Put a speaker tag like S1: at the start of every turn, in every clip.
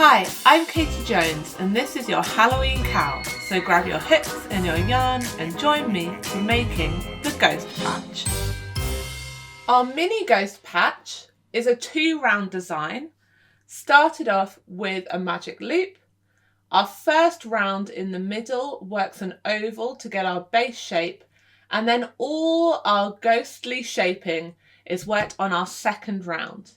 S1: Hi, I'm Katie Jones and this is your Halloween cowl, so grab your hooks and your yarn and join me for making the ghost patch. Our mini ghost patch is a 2-round design, started off with a magic loop. Our first round in the middle works an oval to get our base shape, and then all our ghostly shaping is worked on our second round.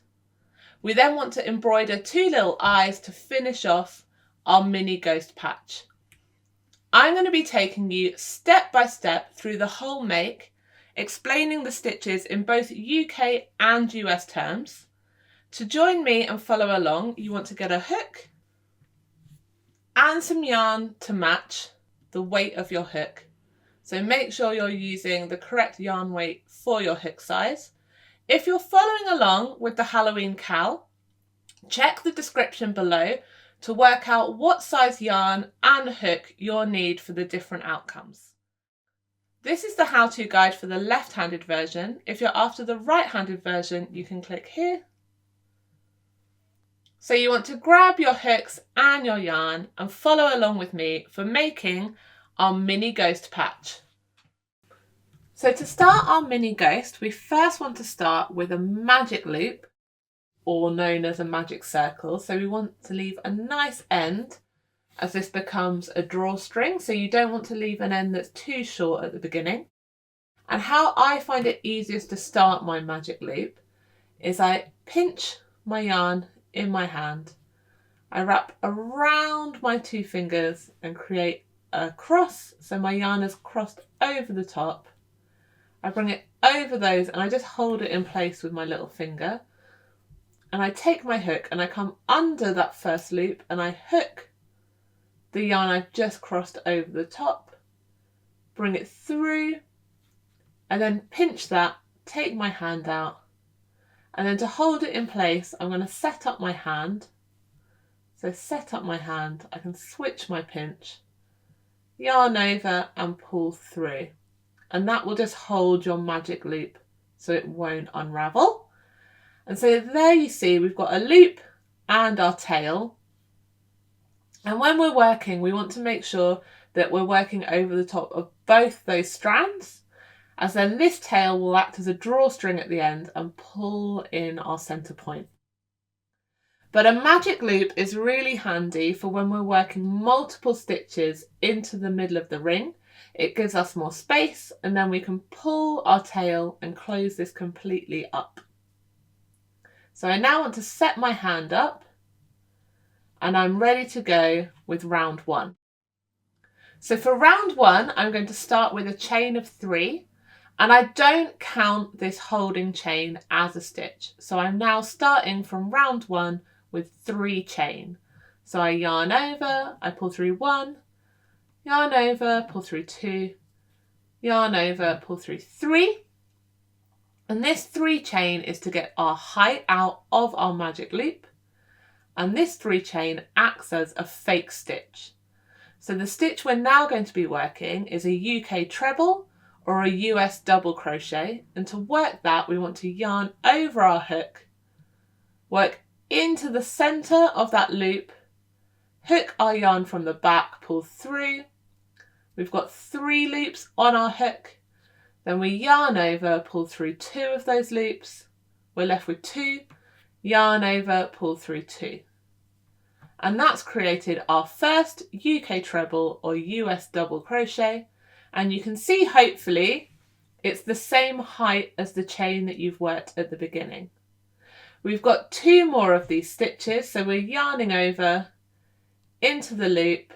S1: We then want to embroider 2 little eyes to finish off our mini ghost patch. I'm going to be taking you step by step through the whole make, explaining the stitches in both UK and US terms. To join me and follow along, you want to get a hook and some yarn to match the weight of your hook. So make sure you're using the correct yarn weight for your hook size. If you're following along with the Halloween cowl, check the description below to work out what size yarn and hook you'll need for the different outcomes. This is the how-to guide for the left-handed version. If you're after the right-handed version, you can click here. So you want to grab your hooks and your yarn and follow along with me for making our mini ghost patch. So to start our mini ghost, we first want to start with a magic loop, or known as a magic circle. So we want to leave a nice end as this becomes a drawstring. So you don't want to leave an end that's too short at the beginning. And how I find it easiest to start my magic loop is I pinch my yarn in my hand. I wrap around my 2 fingers and create a cross. So my yarn is crossed over the top. I bring it over those and I just hold it in place with my little finger. And I take my hook and I come under that first loop and I hook the yarn I've just crossed over the top, bring it through, and then pinch that, take my hand out. And then to hold it in place, I'm going to set up my hand. So set up my hand, I can switch my pinch, yarn over and pull through. And that will just hold your magic loop so it won't unravel. And so there you see we've got a loop and our tail. And when we're working, we want to make sure that we're working over the top of both those strands, as then this tail will act as a drawstring at the end and pull in our centre point. But a magic loop is really handy for when we're working multiple stitches into the middle of the ring. It gives us more space and then we can pull our tail and close this completely up. So I now want to set my hand up and I'm ready to go with round 1. So for round 1, I'm going to start with a chain of 3 and I don't count this holding chain as a stitch. So I'm now starting from round 1 with 3 chain. So I yarn over, I pull through 1, yarn over, pull through 2, yarn over, pull through 3. And this 3 chain is to get our height out of our magic loop. And this 3 chain acts as a fake stitch. So the stitch we're now going to be working is a UK treble or a US double crochet. And to work that, we want to yarn over our hook, work into the center of that loop, hook our yarn from the back, pull through. We've got 3 loops on our hook. Then we yarn over, pull through 2 of those loops. We're left with 2, yarn over, pull through 2. And that's created our first UK treble or US double crochet. And you can see, hopefully, it's the same height as the chain that you've worked at the beginning. We've got 2 more of these stitches. So we're yarning over into the loop,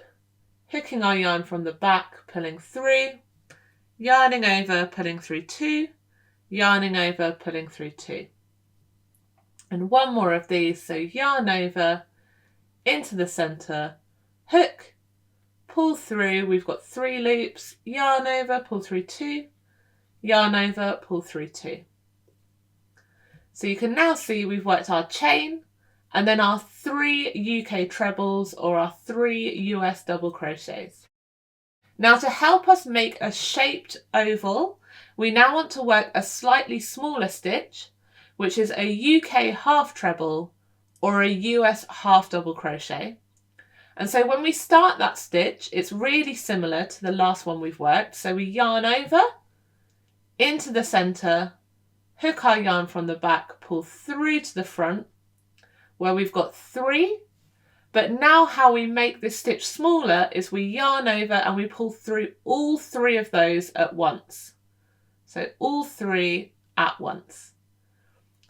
S1: hooking our yarn from the back, pulling through, yarning over, pulling through 2, yarning over, pulling through 2. And 1 more of these, so yarn over, into the centre, hook, pull through, we've got 3 loops, yarn over, pull through 2, yarn over, pull through 2. So you can now see we've worked our chain and then our 3 UK trebles or our 3 US double crochets. Now to help us make a shaped oval, we now want to work a slightly smaller stitch, which is a UK half treble or a US half double crochet. And so when we start that stitch, it's really similar to the last one we've worked. So we yarn over into the center, hook our yarn from the back, pull through to the front where we've got 3. But now how we make this stitch smaller is we yarn over and we pull through all 3 of those at once. So all 3 at once.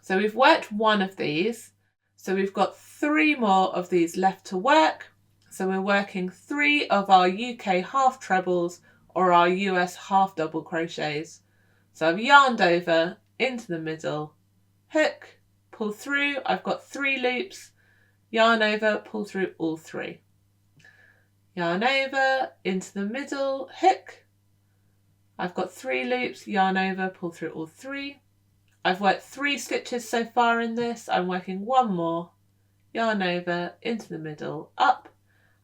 S1: So we've worked 1 of these. So we've got 3 more of these left to work. So we're working 3 of our UK half trebles or our US half double crochets. So I've yarned over into the middle, hook, pull through. I've got 3 loops, yarn over, pull through all 3. Yarn over into the middle, hook. I've got 3 loops, yarn over, pull through all 3. I've worked 3 stitches so far in this. I'm working 1 more, yarn over into the middle, up.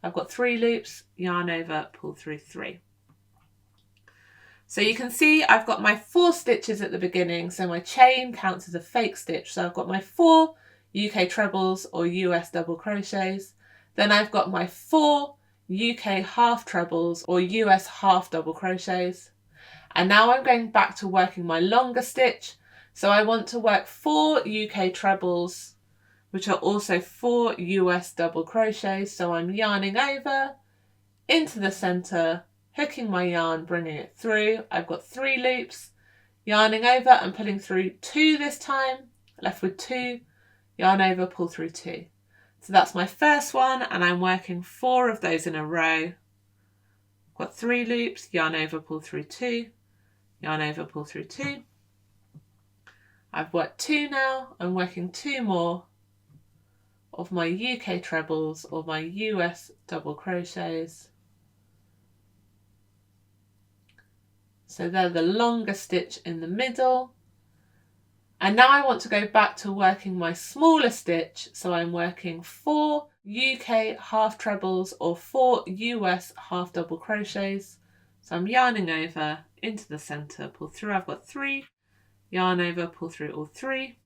S1: I've got 3 loops, yarn over, pull through 3. So you can see I've got my 4 stitches at the beginning, so my chain counts as a fake stitch. So I've got my 4 UK trebles or US double crochets. Then I've got my 4 UK half trebles or US half double crochets. And now I'm going back to working my longer stitch. So I want to work 4 UK trebles, which are also 4 US double crochets. So I'm yarning over into the center, hooking my yarn, bringing it through. I've got 3 loops, yarning over and pulling through 2 this time, left with 2, yarn over, pull through 2. So that's my first one, and I'm working 4 of those in a row. Got 3 loops, yarn over, pull through 2, yarn over, pull through 2. I've worked 2 now. I'm working 2 more of my UK trebles or my US double crochets. So they're the longer stitch in the middle. And now I want to go back to working my smaller stitch. So I'm working 4 UK half trebles or 4 US half double crochets. So I'm yarning over into the center, pull through. I've got 3, yarn over, pull through all 3.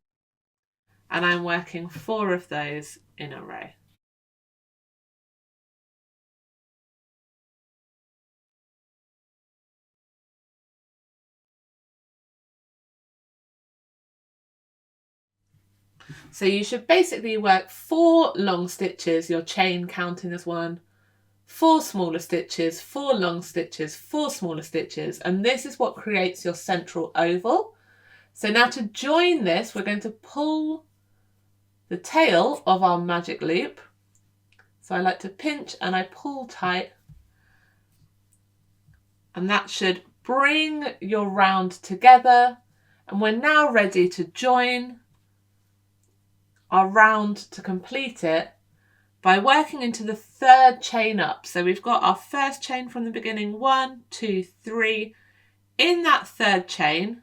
S1: And I'm working 4 of those in a row. So you should basically work 4 long stitches, your chain counting as 1, 4 smaller stitches, 4 long stitches, 4 smaller stitches, and this is what creates your central oval. So now to join this, we're going to pull the tail of our magic loop. So I like to pinch and I pull tight, and that should bring your round together. And we're now ready to join our round to complete it by working into the 3rd chain up. So we've got our first chain from the beginning, 1, 2, 3. In that 3rd chain,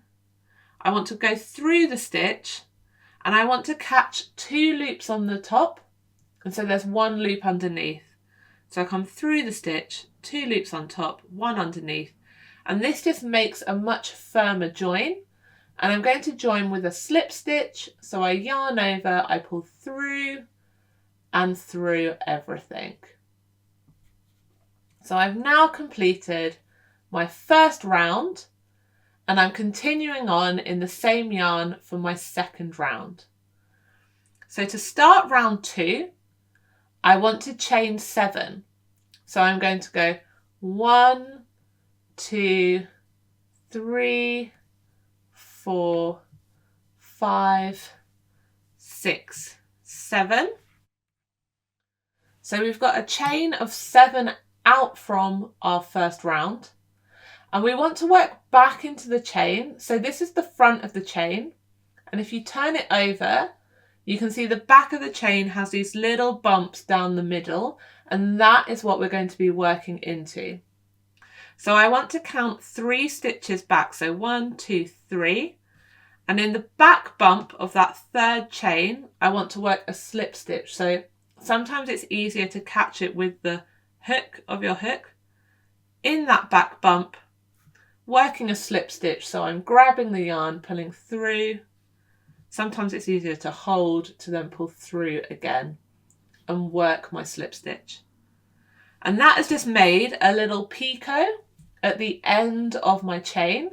S1: I want to go through the stitch and I want to catch 2 loops on the top. And so there's 1 loop underneath. So I come through the stitch, 2 loops on top, 1 underneath. And this just makes a much firmer join. And I'm going to join with a slip stitch. So I yarn over, I pull through and through everything. So I've now completed my first round, and I'm continuing on in the same yarn for my second round. So to start round 2, I want to chain 7. So I'm going to go 1, 2, 3, 4, 5, 6, 7. So we've got a chain of 7 out from our first round, and we want to work back into the chain. So this is the front of the chain, and if you turn it over, you can see the back of the chain has these little bumps down the middle, and that is what we're going to be working into. So I want to count 3 stitches back. So 1, 2, 3. And in the back bump of that 3rd chain, I want to work a slip stitch. So sometimes it's easier to catch it with the hook of your hook. In that back bump, working a slip stitch. So I'm grabbing the yarn, pulling through, Sometimes it's easier to hold to then pull through again and work my slip stitch. And that has just made a little picot at the end of my chain.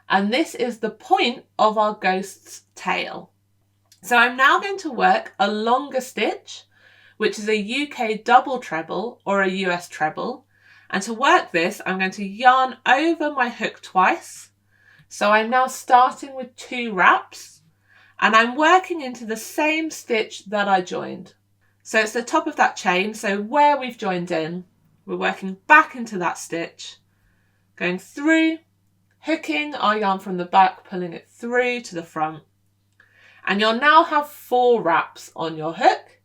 S1: And this is the point of our ghost's tail. So I'm now going to work a longer stitch, which is a UK double treble or a US treble. And to work this, I'm going to yarn over my hook twice. So I'm now starting with 2 wraps and I'm working into the same stitch that I joined. So it's the top of that chain. So where we've joined in, we're working back into that stitch, going through, hooking our yarn from the back, pulling it through to the front. And you'll now have 4 wraps on your hook.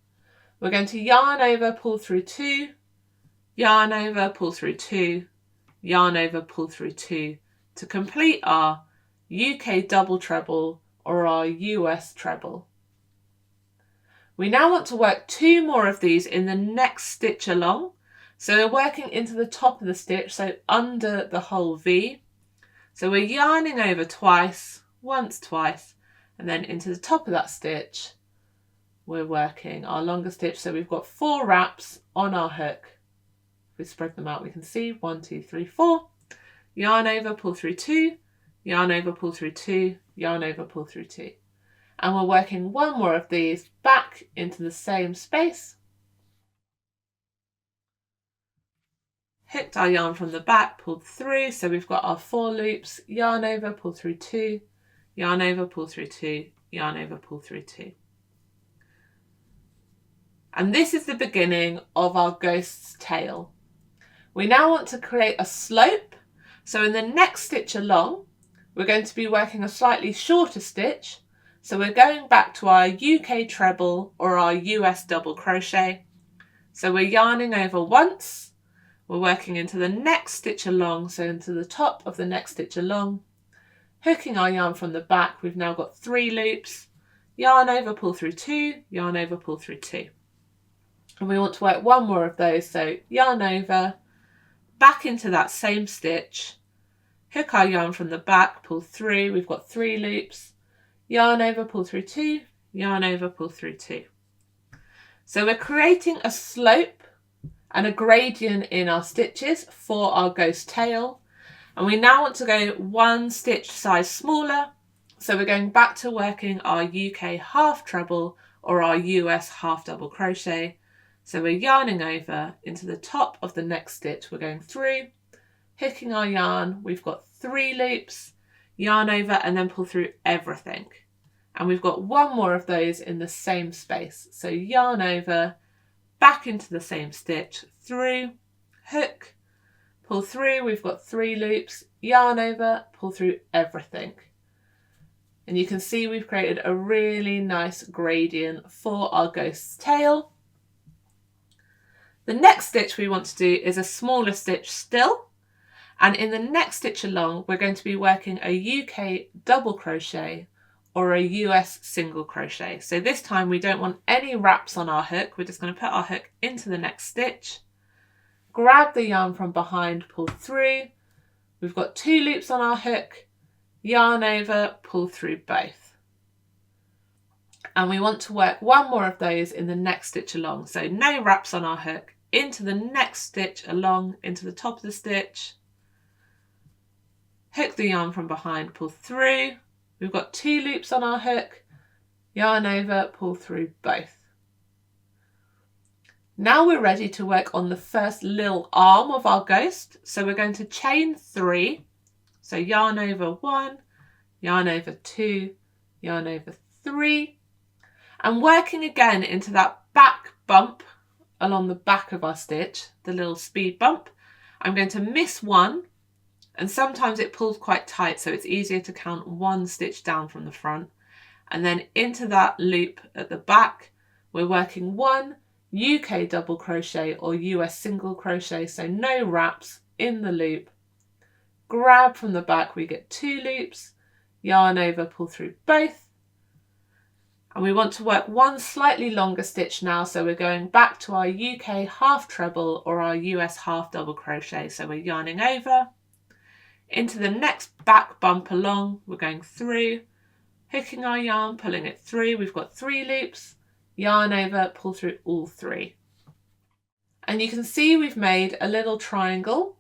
S1: We're going to yarn over, pull through 2, yarn over, pull through 2, yarn over, pull through 2 to complete our UK double treble or our US treble. We now want to work 2 more of these in the next stitch along. So we're working into the top of the stitch, so under the whole V. So we're yarning over twice, once, twice, and then into the top of that stitch, we're working our longer stitch. So we've got 4 wraps on our hook. If we spread them out, we can see 1, 2, 3, 4. Yarn over, pull through 2, yarn over, pull through 2, yarn over, pull through 2. And we're working 1 more of these back into the same space. Hooked our yarn from the back, pulled through, so we've got our 4 loops, yarn over, pull through 2, yarn over, pull through 2, yarn over, pull through 2. And this is the beginning of our ghost's tail. We now want to create a slope, so in the next stitch along, we're going to be working a slightly shorter stitch, so we're going back to our UK treble or our US double crochet. So we're yarning over once, we're working into the next stitch along, so into the top of the next stitch along, hooking our yarn from the back. We've now got 3 loops, yarn over, pull through 2, yarn over, pull through 2. And we want to work 1 more of those, so yarn over, back into that same stitch, hook our yarn from the back, pull through, we've got 3 loops, yarn over, pull through 2, yarn over, pull through 2. So we're creating a slope and a gradient in our stitches for our ghost tail. And we now want to go 1 stitch size smaller. So we're going back to working our UK half treble or our US half double crochet. So we're yarning over into the top of the next stitch. We're going through, hooking our yarn. We've got 3 loops, yarn over, and then pull through everything. And we've got 1 more of those in the same space. So yarn over, back into the same stitch, through, hook, pull through, we've got 3 loops, yarn over, pull through everything. And you can see we've created a really nice gradient for our ghost's tail. The next stitch we want to do is a smaller stitch still. And in the next stitch along, we're going to be working a UK double crochet or a US single crochet. So this time we don't want any wraps on our hook. We're just going to put our hook into the next stitch, grab the yarn from behind, pull through. We've got 2 loops on our hook, yarn over, pull through both. And we want to work 1 more of those in the next stitch along. So no wraps on our hook, into the next stitch along, into the top of the stitch, hook the yarn from behind, pull through. We've got 2 loops on our hook, yarn over, pull through both. Now we're ready to work on the first little arm of our ghost. So we're going to chain 3. So yarn over 1, yarn over 2, yarn over 3. And working again into that back bump along the back of our stitch, the little speed bump. I'm going to miss 1. And sometimes it pulls quite tight, so it's easier to count 1 stitch down from the front. And then into that loop at the back, we're working 1 UK double crochet or US single crochet, so no wraps in the loop. Grab from the back, we get 2 loops, yarn over, pull through both. And we want to work 1 slightly longer stitch now, so we're going back to our UK half treble or our US half double crochet. So we're yarning over, into the next back bump along, we're going through, hooking our yarn, pulling it through. We've got 3 loops, yarn over, pull through all 3. And you can see we've made a little triangle,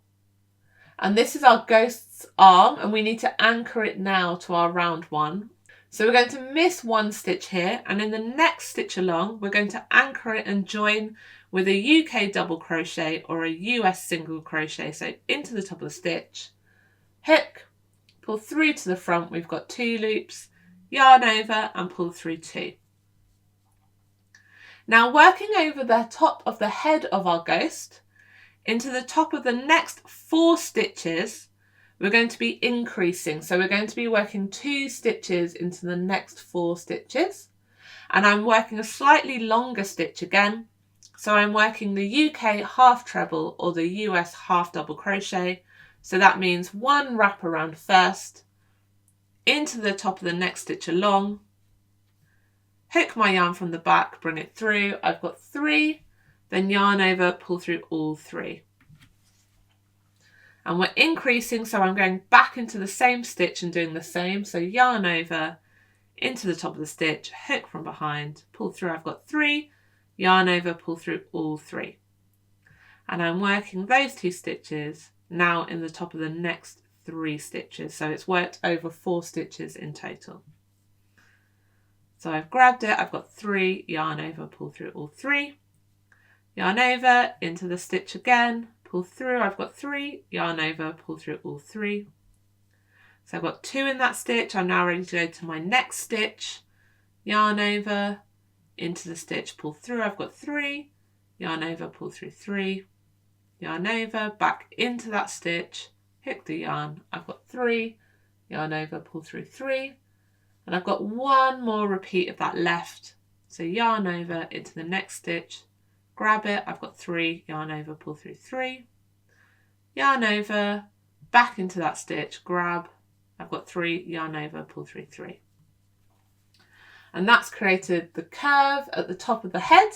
S1: and this is our ghost's arm, and we need to anchor it now to our round one. So we're going to miss 1 stitch here, and in the next stitch along we're going to anchor it and join with a UK double crochet or a US single crochet. So into the top of the stitch, hook, pull through to the front, we've got 2 loops, yarn over and pull through 2. Now working over the top of the head of our ghost, into the top of the next 4 stitches, we're going to be increasing. So we're going to be working 2 stitches into the next 4 stitches. And I'm working a slightly longer stitch again. So I'm working the UK half treble or the US half double crochet. So that means 1 wrap around first, into the top of the next stitch along, hook my yarn from the back, bring it through. I've got 3, then yarn over, pull through all 3. And we're increasing, so I'm going back into the same stitch and doing the same. So yarn over, into the top of the stitch, hook from behind, pull through. I've got 3, yarn over, pull through all 3. And I'm working those 2 stitches now in the top of the next 3 stitches. So it's worked over 4 stitches in total. So I've grabbed it, I've got 3, yarn over, pull through all 3, yarn over, into the stitch again, pull through, I've got 3, yarn over, pull through all 3. So I've got 2 in that stitch, I'm now ready to go to my next stitch, yarn over, into the stitch, pull through, I've got 3, yarn over, pull through 3, yarn over, back into that stitch, hook the yarn, I've got 3, yarn over, pull through 3, and I've got 1 more repeat of that left. So yarn over into the next stitch, grab it, I've got 3, yarn over, pull through 3, yarn over, back into that stitch, grab, I've got 3, yarn over, pull through 3. And that's created the curve at the top of the head.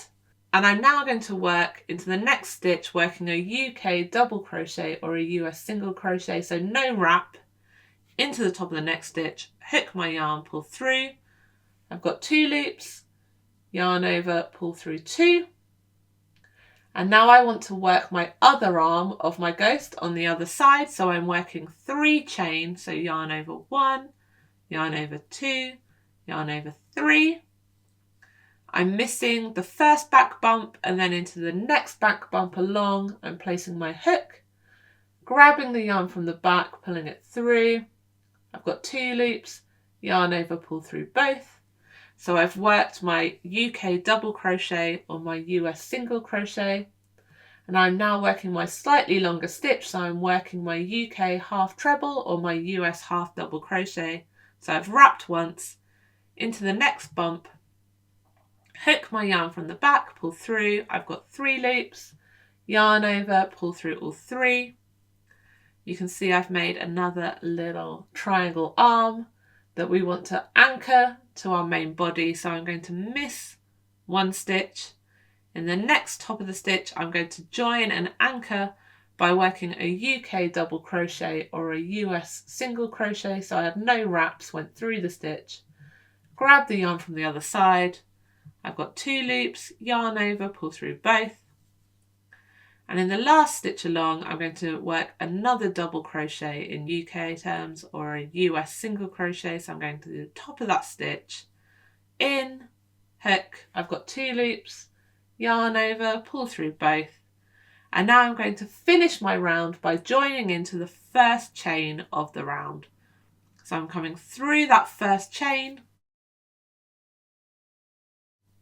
S1: And I'm now going to work into the next stitch, working a UK double crochet or a US single crochet, so no wrap, into the top of the next stitch, hook my yarn, pull through. I've got 2 loops, yarn over, pull through 2. And now I want to work my other arm of my ghost on the other side. So I'm working 3 chain, so yarn over 1, yarn over 2, yarn over 3. I'm missing the first back bump and then into the next back bump along. I'm placing my hook, grabbing the yarn from the back, pulling it through. I've got 2 loops, yarn over, pull through both. So I've worked my UK double crochet or my US single crochet, and I'm now working my slightly longer stitch. So I'm working my UK half treble or my US half double crochet. So I've wrapped once, into the next bump, hook my yarn from the back, pull through. I've got 3 loops, yarn over, pull through all 3. You can see I've made another little triangle arm that we want to anchor to our main body. So I'm going to miss 1 stitch. In the next top of the stitch, I'm going to join and anchor by working a UK double crochet or a US single crochet. So I had no wraps, went through the stitch, grab the yarn from the other side. I've got 2 loops, yarn over, pull through both. And in the last stitch along, I'm going to work another double crochet in UK terms or a US single crochet. So I'm going to the top of that stitch, in, hook, I've got 2 loops, yarn over, pull through both. And now I'm going to finish my round by joining into the first chain of the round. So I'm coming through that first chain,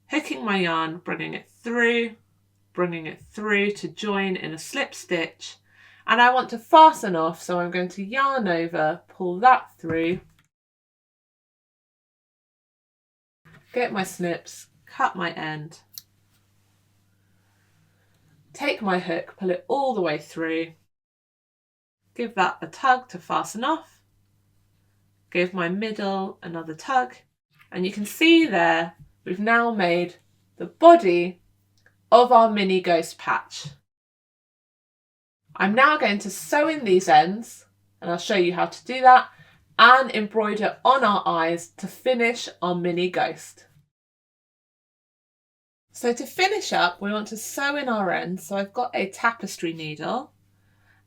S1: hooking my yarn, bringing it through to join in a slip stitch, and I want to fasten off, so I'm going to yarn over, pull that through, get my snips, cut my end, take my hook, pull it all the way through, give that a tug to fasten off, give my middle another tug, and you can see there we've now made the body of our mini ghost patch. I'm now going to sew in these ends, and I'll show you how to do that. and embroider on our eyes to finish our mini ghost. So to finish up, we want to sew in our ends. So I've got a tapestry needle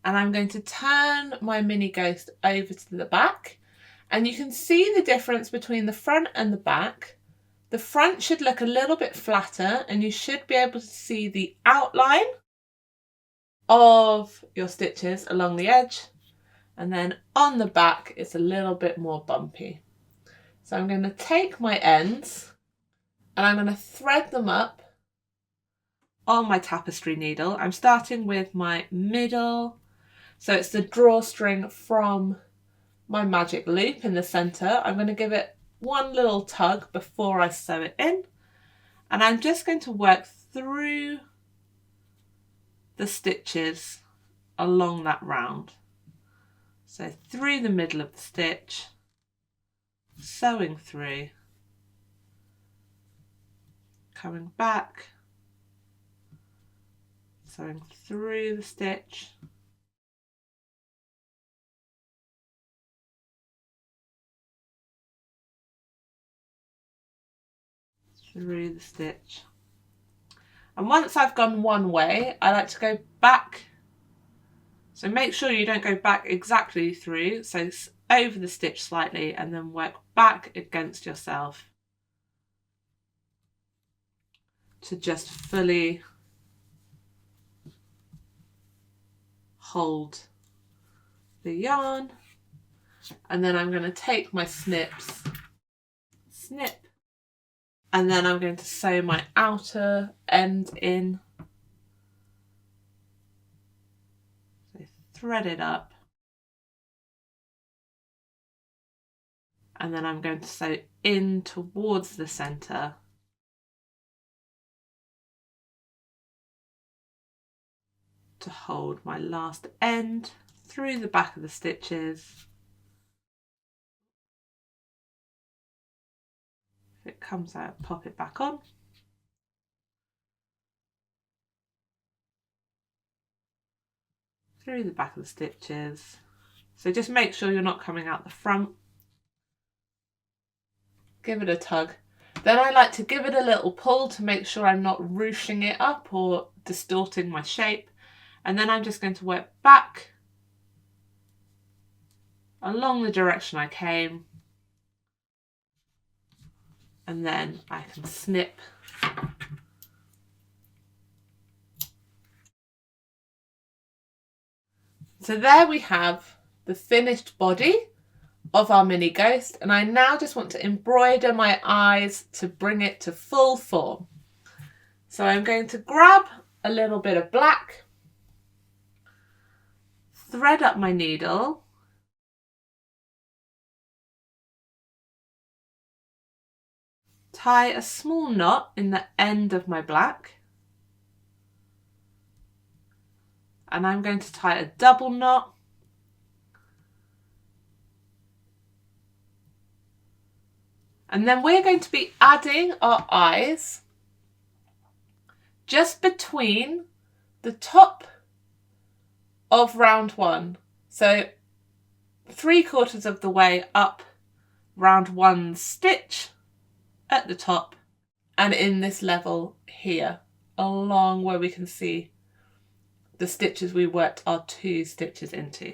S1: and I'm going to turn my mini ghost over to the back, and you can see the difference between the front and the back. The front should look a little bit flatter and you should be able to see the outline of your stitches along the edge, and then on the back it's a little bit more bumpy. So I'm going to take my ends and I'm going to thread them up on my tapestry needle. I'm starting with my middle, so it's the drawstring from my magic loop in the centre. I'm going to give it one little tug before I sew it in, and I'm just going to work through the stitches along that round. So through the middle of the stitch, sewing through, coming back, sewing through the stitch, through the stitch. And once I've gone one way, I like to go back. So make sure you don't go back exactly through, so over the stitch slightly and then work back against yourself to just fully hold the yarn. And then I'm going to take my snips, snip, and then I'm going to sew my outer end in. So thread it up. And then I'm going to sew in towards the centre. To hold my last end through the back of the stitches. If it comes out, pop it back on. Through the back of the stitches. So just make sure you're not coming out the front. Give it a tug. Then I like to give it a little pull to make sure I'm not ruching it up or distorting my shape. And then I'm just going to work back along the direction I came. And then I can snip. So there we have the finished body of our mini ghost, and I now just want to embroider my eyes to bring it to full form. So I'm going to grab a little bit of black, thread up my needle, tie a small knot in the end of my black, and I'm going to tie a double knot, and then we're going to be adding our eyes just between the top of round one. So 3/4 of the way up round one stitch at the top, and in this level here, along where we can see the stitches we worked our 2 stitches into.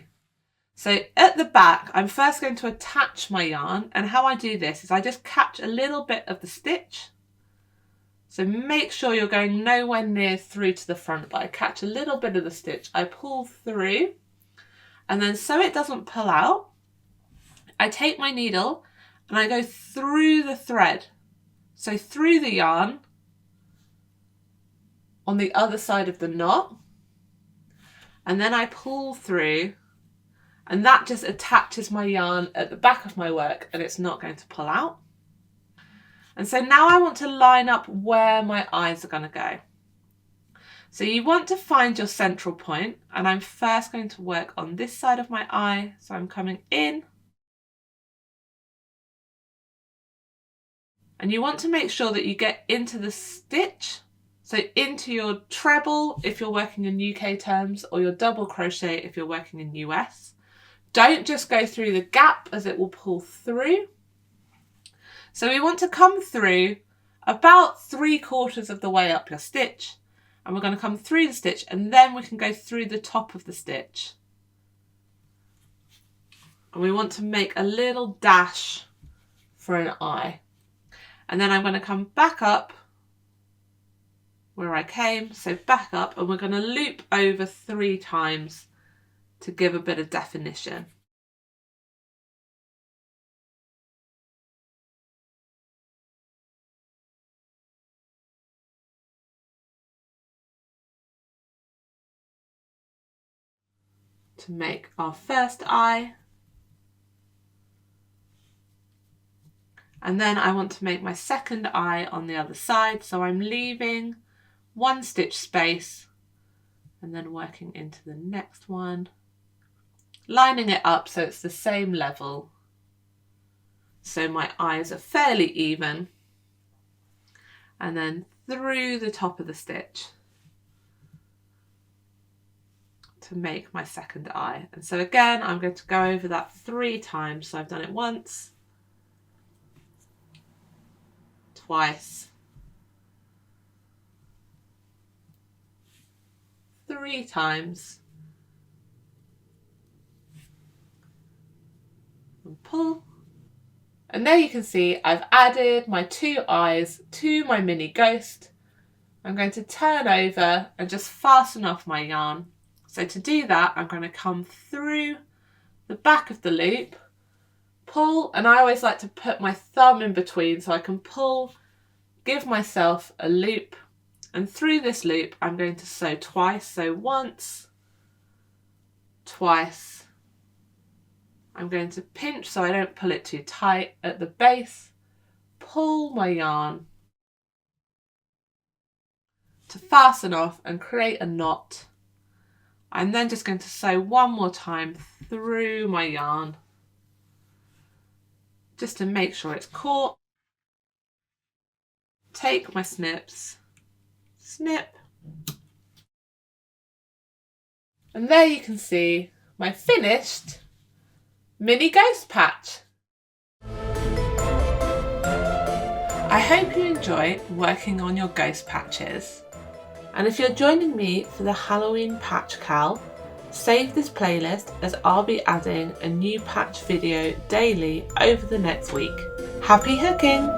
S1: So at the back, I'm first going to attach my yarn, and how I do this is I just catch a little bit of the stitch. So make sure you're going nowhere near through to the front, but I catch a little bit of the stitch, I pull through, and then so it doesn't pull out, I take my needle and I go through the thread. So through the yarn on the other side of the knot, and then I pull through, and that just attaches my yarn at the back of my work and it's not going to pull out. And so now I want to line up where my eyes are going to go. So you want to find your central point, and I'm first going to work on this side of my eye. So I'm coming in, and you want to make sure that you get into the stitch, so into your treble if you're working in UK terms, or your double crochet if you're working in US. Don't just go through the gap as it will pull through. So we want to come through about 3/4 of the way up your stitch, and we're going to come through the stitch and then we can go through the top of the stitch. And we want to make a little dash for an eye. And then I'm going to come back up where I came, so back up, and we're going to loop over 3 times to give a bit of definition. To make our first eye. And then I want to make my second eye on the other side, so I'm leaving 1 stitch space and then working into the next one, lining it up so it's the same level, so my eyes are fairly even, and then through the top of the stitch to make my second eye. And so again, I'm going to go over that 3 times. So I've done it once, twice, 3 times, and pull. And there you can see I've added my 2 eyes to my mini ghost. I'm going to turn over and just fasten off my yarn. So to do that, I'm going to come through the back of the loop, pull, and I always like to put my thumb in between so I can pull, give myself a loop, and through this loop I'm going to sew twice. So once, twice. I'm going to pinch so I don't pull it too tight at the base, pull my yarn to fasten off and create a knot. I'm then just going to sew 1 more time through my yarn just to make sure it's caught. Take my snips, snip, and there you can see my finished mini ghost patch. I hope you enjoy working on your ghost patches. And if you're joining me for the Halloween patch cal, save this playlist as I'll be adding a new patch video daily over the next week. Happy hooking!